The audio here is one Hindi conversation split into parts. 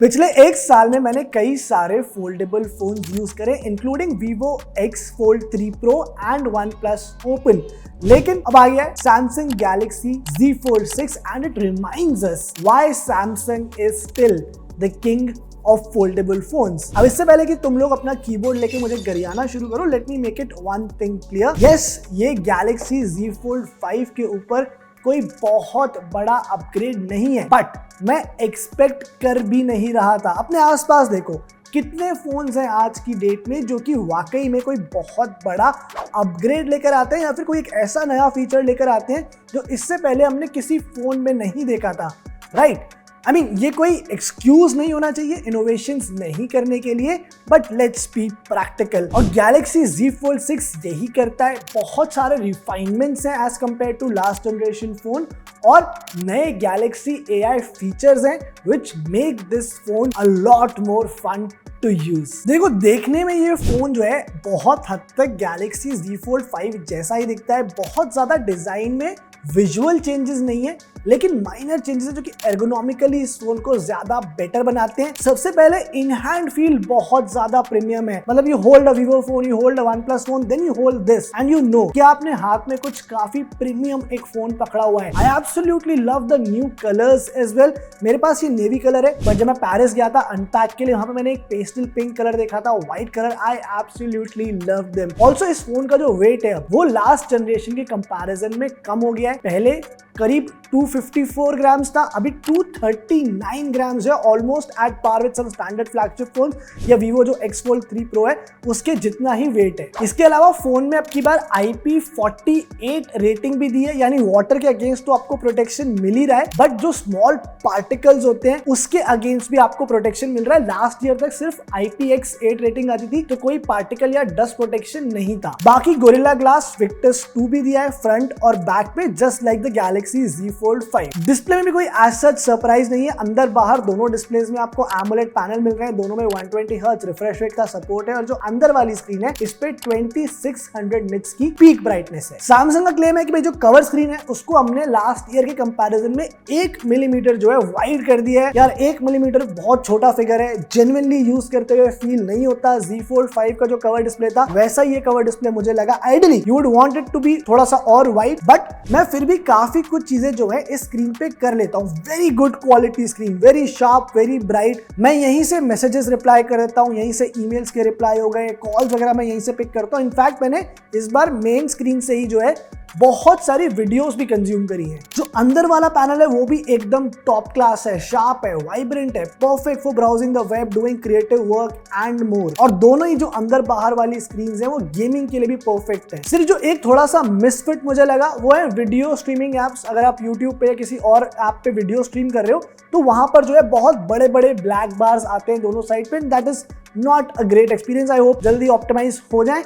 पिछले एक साल में मैंने कई सारे फोल्डेबल फोन्स यूज करे including Vivo X Fold 3 Pro and OnePlus Open। लेकिन अब आ गया है Samsung Galaxy Z Fold 6 and it reminds us why Samsung is still the king of foldable phones। अब इससे पहले कि तुम लोग अपना कीबोर्ड लेके मुझे गरियाना शुरू करो, let me make it one thing clear. Yes, ये Galaxy Z Fold 5 के ऊपर कोई बहुत बड़ा अपग्रेड नहीं है, बट मैं एक्सपेक्ट कर भी नहीं रहा था। अपने आसपास देखो कितने फोन्स हैं आज की डेट में जो कि वाकई में कोई बहुत बड़ा अपग्रेड लेकर आते हैं या फिर कोई एक ऐसा नया फीचर लेकर आते हैं जो इससे पहले हमने किसी फोन में नहीं देखा था, राइट? I mean, ये कोई एक्सक्यूज नहीं होना चाहिए इनोवेशंस नहीं करने के लिए, बट लेट्स बी प्रैक्टिकल। और Galaxy Z Fold 6 यही करता है। बहुत सारे रिफाइनमेंट्स हैं as compare to last generation phone और नए Galaxy AI फीचर्स हैं which make this phone a lot more fun to use. देखो, देखने में ये फोन जो है बहुत हद तक Galaxy Z Fold 5 जैसा ही दिखता है। बहुत ज्यादा डिजाइन में विजुअल चेंजेस नहीं है, लेकिन माइनर चेंजेस है जो कि एर्गोनॉमिकली इस फोन को ज्यादा बेटर बनाते हैं। सबसे पहले इन हैंड फील बहुत ज्यादा प्रीमियम है। मतलब you hold a Vivo phone, you hold a OnePlus phone, then you hold this and you know कि आपने हाथ में कुछ काफी प्रीमियम एक फोन पकड़ा हुआ है। I absolutely love the new colours as well. मेरे पास ये नेवी कलर है, बट जब मैं पेरिस गया था अनपैक के लिए, वहां पे मैंने एक पेस्टल पिंक कलर देखा था, व्हाइट कलर। आई एब्सोल्युटली लव देम। ऑल्सो इस फोन का जो वेट है वो लास्ट जनरेशन के कंपैरिजन में कम हो गया है। पहले करीब 254 ग्राम्स था, अभी 239 ग्राम्स है, almost at par with some standard flagship phone या Vivo जो X Fold 3 Pro है उसके जितना ही वेट है। इसके अलावा फोन में अब की बार IP48 रेटिंग भी दी है, यानी वाटर के अगेंस्ट तो आपको प्रोटेक्शन मिल ही रहा है, बट जो स्मॉल पार्टिकल्स होते हैं उसके अगेंस्ट भी आपको प्रोटेक्शन मिल रहा है। लास्ट ईयर तक सिर्फ IPX8 रेटिंग आती थी, तो कोई पार्टिकल या डस्ट प्रोटेक्शन नहीं था। बाकी गोरिल्ला ग्लास Victus 2 भी दिया है फ्रंट और बैक पे, just like the Galaxy Z Fold 5। Display में भी कोई एज सच सरप्राइज नहीं है। अंदर बाहर दोनों डिस्प्लेस में आपको AMOLED पैनल मिल रहे हैं, दोनों में 120 हर्ट्ज रिफ्रेश रेट का सपोर्ट है और जो अंदर वाली स्क्रीन है इस पे 2600 निट्स की पीक ब्राइटनेस है। सैमसंग का क्लेम है कि भाई जो कवर स्क्रीन है उसको हमने लास्ट ईयर के कंपैरिजन में 1 मिलीमीटर जो है वाइड कर दिया है। यार 1 मिलीमीटर बहुत छोटा फिगर है, जेन्युइनली यूज करते हुए फील नहीं होता। Z Fold 5 का जो कवर डिस्प्ले था वैसा ये कवर डिस्प्ले मुझे लगा। Ideally you would want it to be थोड़ा सा और वाइड, बट मैं फिर भी काफी कुछ चीजें जो है इस स्क्रीन पे कर लेता हूँ। Very good quality screen, very sharp, very bright. मैं यहीं से मैसेजेस रिप्लाई कर देता हूँ, यहीं से ईमेल्स के रिप्लाई हो गए, कॉल्स वगैरह मैं यहीं से पिक करता हूँ। इनफैक्ट मैंने इस बार मेन स्क्रीन से ही जो है बहुत सारी वीडियोस भी कंज्यूम करी हैं। जो अंदर वाला पैनल है वो भी एकदम टॉप क्लास है, शार्प है, वाइब्रेंट है, perfect for browsing the web, doing creative work and more. और दोनों ही जो अंदर बाहर वाली स्क्रीन्स हैं वो गेमिंग के लिए भी परफेक्ट है। सिर्फ जो एक थोड़ा सा मिसफिट मुझे लगा वो है वीडियो स्ट्रीमिंग एप्स। अगर आप यूट्यूब पे या किसी और ऐप पे वीडियो स्ट्रीम कर रहे हो तो वहां पर जो है बहुत बड़े बड़े ब्लैक बार्स आते हैं दोनों साइड पे। That is not a great experience. I hope जल्दी ऑप्टिमाइज हो जाए।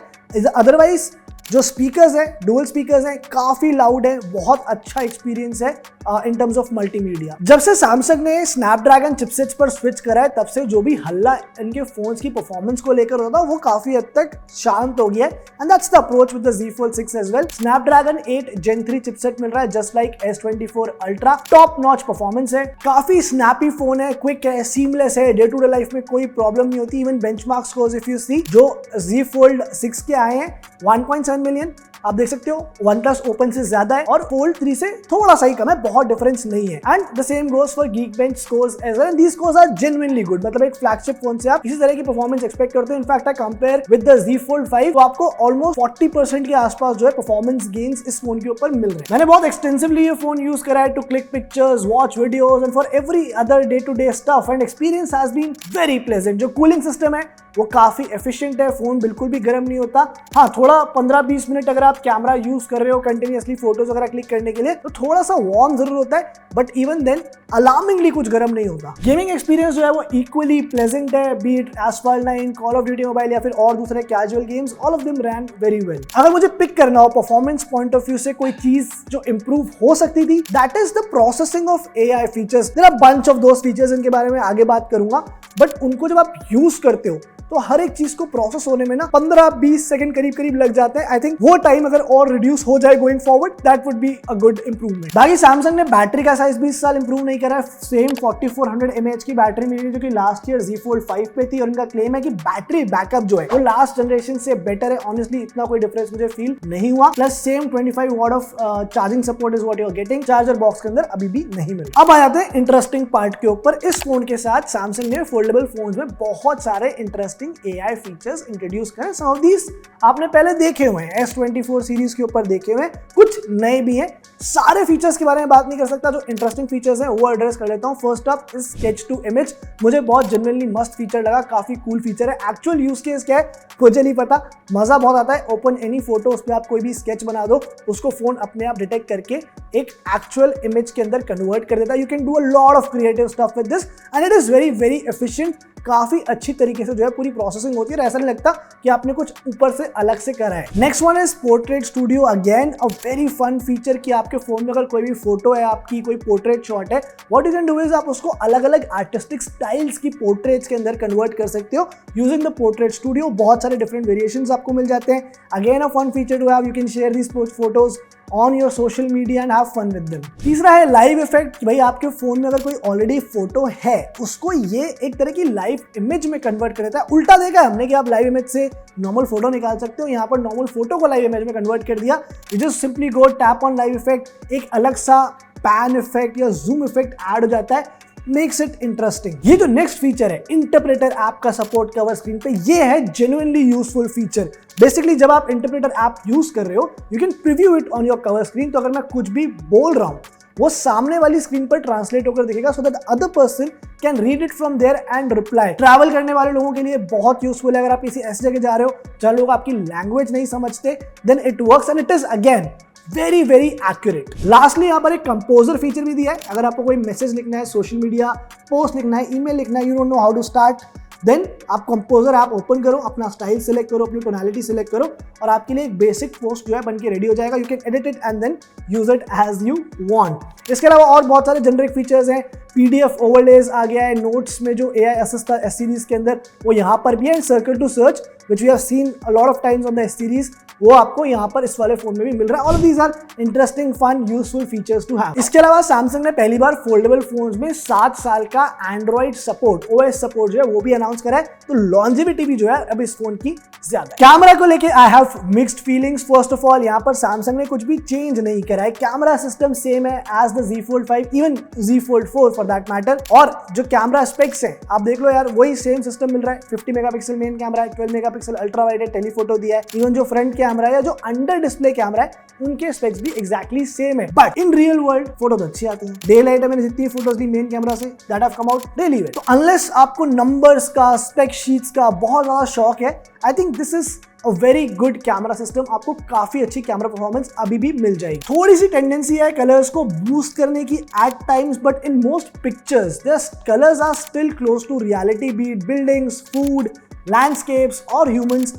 अदरवाइज जो स्पीकर्स है, डुअल स्पीकर्स हैं, काफी लाउड है, बहुत अच्छा एक्सपीरियंस है इन टर्म्स ऑफ मल्टीमीडिया। जब से सैमसंग ने स्नैपड्रैगन चिपसेट्स पर स्विच करा है तब से जो भी हल्ला इनके फोन्स की परफॉर्मेंस को लेकर होता वो काफी हद तक शांत हो गया है, and that's the approach with the Z Fold 6 as well. Snapdragon 8 Gen 3 chipset मिल रहा है just like S24 Ultra। Top notch performance है, काफी स्नैपी फोन है, क्विक है, सीमलेस है, डे टू डे लाइफ में कोई प्रॉब्लम नहीं होती। Even benchmark scores if you see जो Z Fold 6 के आए हैं 1.7 मिलियन, आप देख सकते हो OnePlus Open से ज्यादा है और Fold 3 से थोड़ा सा ही कम है, बहुत डिफरेंस नहीं है। And the same goes for Geekbench scores as well, and these scores are genuinely good। मतलब एक फ्लैगशिप फोन से आप इसी तरह की परफॉर्मेंस एक्सपेक्ट करते हो। In fact I compare with the Z Fold 5 तो आपको ऑलमोस्ट 40% के आसपास जो है परफॉर्मेंस गेन्स इस फोन के ऊपर मिल रहे हैं। मैंने बहुत एक्सटेंसिवली ये फोन यूज करा है to click pictures, watch videos and for every other day to day stuff, and experience has been very pleasant. जो कूलिंग सिस्टम है वो काफी एफिशिएंट है, फोन बिल्कुल भी गर्म नहीं होता। हाँ, थोड़ा 15-20 मिनट अगर आप कैमरा यूज कर रहे हो कंटिन्यूअसली फोटोज वगैरह क्लिक करने के लिए तो थोड़ा सा वार्म जरूर होता है, बट इवन देन अलार्मिंगली कुछ गर्म नहीं होता। गेमिंग एक्सपीरियंस जो है वो इक्वली प्लेजेंट है, B it Asphalt 9, Call of Duty mobile या फिर और दूसरे casual games, all of them rain very well. अगर मुझे पिक करना हो परफॉर्मेंस पॉइंट ऑफ व्यू से कोई चीज जो इंप्रूव हो सकती थी, that is the processing of AI features. There are bunch of those features, इनके बारे में आगे बात करूंगा, बट उनको जब आप यूज करते हो तो हर एक चीज को प्रोसेस होने में ना 15-20 सेकंड करीब करीब लग जाते हैं। आई थिंक वो टाइम अगर और रिड्यूस हो जाए going forward, that would be a good improvement. बाकी सैमसंग ने बैटरी का साइज भी इस साल इंप्रूव नहीं करा है। सेम 4400 mAh की बैटरी मिली जो कि लास्ट ईयर Z Fold 5 पे थी, और इनका क्लेम है कि बैटरी बैकअप जो है वो लास्ट जनरेशन से बेटर है। ऑनेस्टली इतना कोई डिफरेंस मुझे फील नहीं हुआ। Plus same 25 watt of charging support is what you are getting, charger box के अंदर अभी भी नहीं मिल। अब आ जाते हैं इंटरेस्टिंग पार्ट के ऊपर। इस फोन के साथ सैमसंग ने फोल्डेबल फोन्स में बहुत सारे इंटरेस्टिंग AI फीचर्स इंट्रोड्यूस करे। सम ऑफ दीस आपने पहले देखे हुए हैं, S24 सीरीज के ऊपर देखे हुए हैं, कुछ नए भी हैं। सारे फीचर्स के बारे में बात नहीं कर सकता, जो इंटरेस्टिंग फीचर्स हैं वो एड्रेस कर लेता हूं। First up is sketch to image, मुझे बहुत जेन्युइनली मस्त फीचर लगा, काफी कूल फीचर है। एक्चुअल यूज केस क्या है मुझे नहीं पता, मजा बहुत आता है। ओपन एनी फोटो, उस पर आप कोई भी स्केच बना दो, उसको फोन अपने आप डिटेक्ट करके एक एक्चुअल इमेज के अंदर कन्वर्ट कर देता है। You can do a lot of creative stuff with this and it is very very efficient. काफी अच्छी तरीके से जो है पूरी प्रोसेसिंग होती है, ऐसा नहीं लगता कि आपने कुछ ऊपर से अलग से करा है। Next one is portrait studio, again a very fun feature कि आपके फोन में अगर कोई भी फोटो है, आपकी कोई पोर्ट्रेट शॉट है, what you can do is आप उसको अलग अलग आर्टिस्टिक स्टाइल्स की पोर्ट्रेट्स के अंदर कन्वर्ट कर सकते हो यूजिंग द पोर्ट्रेट स्टूडियो। बहुत सारे डिफरेंट वेरिएशंस आपको मिल जाते हैं। Again a fun feature to have, you can share these photos on your social media and have fun with them. तीसरा है लाइव इफेक्ट। भाई आपके फोन में अगर कोई ऑलरेडी फोटो है, उसको ये एक तरह की लाइव इमेज में कन्वर्ट कर देता है। उल्टा देखा है हमने कि आप लाइव इमेज से नॉर्मल फोटो निकाल सकते हो, यहाँ पर नॉर्मल फोटो को लाइव इमेज में कन्वर्ट कर दिया। You just simply go tap on live effect, एक अलग सा पैन इफेक्ट या जूम इफेक्ट ऐड हो जाता है, मेक्स इट इंटरेस्टिंग। ये जो नेक्स्ट फीचर है इंटरप्रेटर ऐप का सपोर्ट कवर स्क्रीन पे, ये है जेन्युइनली यूजफुल फीचर। बेसिकली जब आप इंटरप्रेटर ऐप यूज कर रहे हो, you can preview it on your cover screen. तो अगर मैं कुछ भी बोल रहा हूं, वो सामने वाली स्क्रीन पर ट्रांसलेट होकर दिखेगा, so that other person can read it from there and reply. Travel करने वाले लोगों के लिए बहुत यूजफुल है। अगर आप किसी ऐसी जगह जा रहे हो जहां लोग आपकी लैंग्वेज नहीं समझते, then it works and it is again very very accurate. Lastly यहाँ पर एक कंपोजर फीचर भी दिया है। अगर आपको कोई मैसेज लिखना है, सोशल मीडिया पोस्ट लिखना है, ईमेल लिखना है, you don't know how to start, then आप कंपोजर ऐप ओपन करो, अपना स्टाइल सिलेक्ट करो, अपनी टोनैलिटी सिलेक्ट करो, और आपके लिए एक बेसिक पोस्ट जो है बनके रेडी हो जाएगा। You can edit it and then use it as you want. इसके अलावा और बहुत सारे जेनरिक फीचर्स हैं। PDF ओवरलेज आ गया है। नोट्स में जो AI असिस्ट था S सीरीज के अंदर, वो यहाँ पर भी है। Circle to search which we have seen a lot of times on the S series, वो आपको यहाँ पर इस वाले फोन में भी मिल रहा है। All of these are interesting fun useful features to have. इसके अलावा सैमसंग ने पहली बार फोल्डेबल फोन्स में 7 साल का एंड्रॉइड सपोर्ट, OS सपोर्ट जो है वो भी अनाउंस करा है। तो लॉन्जेविटी भी जो है अब इस फोन की ज्यादा। कैमरा को लेके I have mixed feelings. First of all यहाँ पर सैमसंग ने कुछ भी चेंज नहीं करा है। कैमरा सिस्टम सेम है as the Z Fold 5, even Z Fold 4 for that matter. और जो कैमरा स्पेक्स है आप देख लो यार, वही सेम सिस्टम मिल रहा है। 50 मेगापिक्सल मेन कैमरा है, 12 मेगापिक्सल अल्ट्रा वाइड है, टेलीफोटो दिया है। इवन जो फ्रंट कैमरा है या जो अंडर डिस्प्ले कैमरा है, उनके स्पेक्स भी एग्जैक्टली सेम है। But in real world photo तो अच्छी आती है। डे लाइट में मैंने जितनी फोटोज ली मेन कैमरा से, that have come out really well. तो अनलेस आपको नंबर्स का, स्पेक शीट्स का बहुत ज्यादा शौक है, I think this is a very good camera system. आपको काफी अच्छी कैमरा परफॉर्मेंस अभी भी मिल जाएगी। थोड़ी सी टेंडेंसी है कलर्स को बूस्ट करने की at times, but in most pictures the colours are still close to reality, be it buildings, food, landscapes और ह्यूमंस।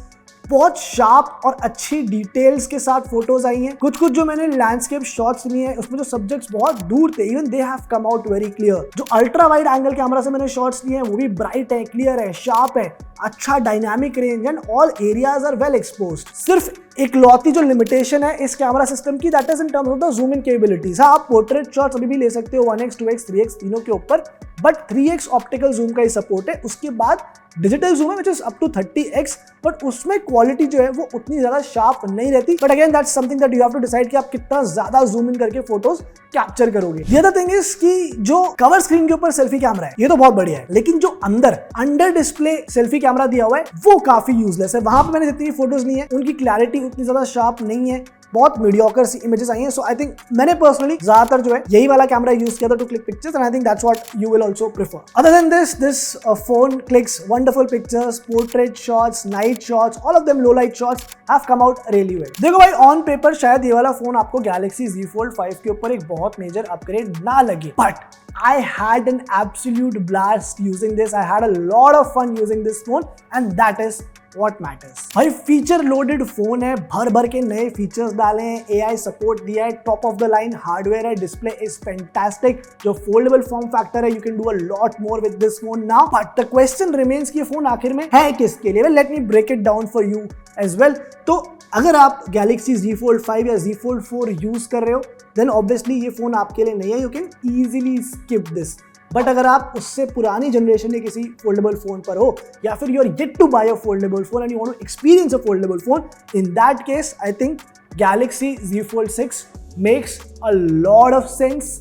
बहुत शार्प और अच्छी डिटेल्स के साथ फोटोज आई हैं। कुछ जो मैंने लैंडस्केप शॉट्स लिए हैं, उसमें जो सब्जेक्ट्स बहुत दूर थे, even they have come out very clear. जो अल्ट्रा वाइड एंगल कैमरा से मैंने शॉट्स लिए हैं, वो भी ब्राइट है, क्लियर है, शार्प है, अच्छा dynamic range and all areas are well exposed. सिर्फ एक लौती जो लिमिटेशन है इस कैमरा सिस्टम की, that is in terms of the zoom in capabilities. हाँ, आप पोर्ट्रेट शॉट्स अभी भी ले सकते हो 1x 2x 3x तीनों के ऊपर, बट 3x ऑप्टिकल जूम का ही सपोर्ट है। उसके बाद डिजिटल जूम है which is up to 30x, but उसमें क्वालिटी जो है वो उतनी ज्यादा शार्प नहीं रहती। But again that's something that you have to decide कि आप कितना ज्यादा जूम इन करके फोटोज कैप्चर करोगे। द अदर थिंग इज कि जो कवर स्क्रीन के ऊपर सेल्फी कैमरा है, ये तो बहुत बढ़िया है, लेकिन जो अंडर डिस्प्ले सेल्फी कैमरा दिया हुआ है वो काफी यूजलेस है। वहां पे मैंने जितनी फोटोज ली है, उनकी क्लैरिटी उतनी ज्यादा शार्प नहीं है, बहुत मीडियोकर सी इमेजेस आई हैं। सो आई थिंक मैंने पर्सनली ज्यादातर जो है यही वाला कैमरा यूज किया था to click pictures, and I think that's what you will also prefer. Other than this phone clicks wonderful pictures, portrait shots, night shots, all of them low light shots have come out really well. देखो भाई, ऑन पेपर शायद ये वाला फोन आपको गैलेक्सी Z Fold 5 के ऊपर एक बहुत मेजर अपग्रेड ना लगे, but I had an absolute blast using this. I had a lot of fun using this phone, and that is what matters। भाई फीचर लोडेड फोन है, भर भर के नए फीचर्स डाले हैं, AI सपोर्ट दिया है, top of the line hardware है, डिस्प्ले इज फैंटास्टिक, जो फोल्डेबल फॉर्म फैक्टर है, you can do a lot more with this phone now. But the question remains कि ये फोन आखिर में है किसके लिए? Let me break it down for you as well. तो अगर आप Galaxy Z Fold 5 या Z Fold 4 यूज कर रहे हो, देन ऑब्वियसली ये फोन आपके लिए नहीं है, you can easily skip this. But अगर आप उससे पुरानी जनरेशन के किसी फोल्डेबल फोन पर हो, या फिर you are yet to buy a foldable phone and you want to experience a foldable phone, in that case I think Galaxy Z Fold 6 makes a lot of sense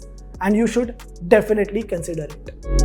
and you should definitely consider it।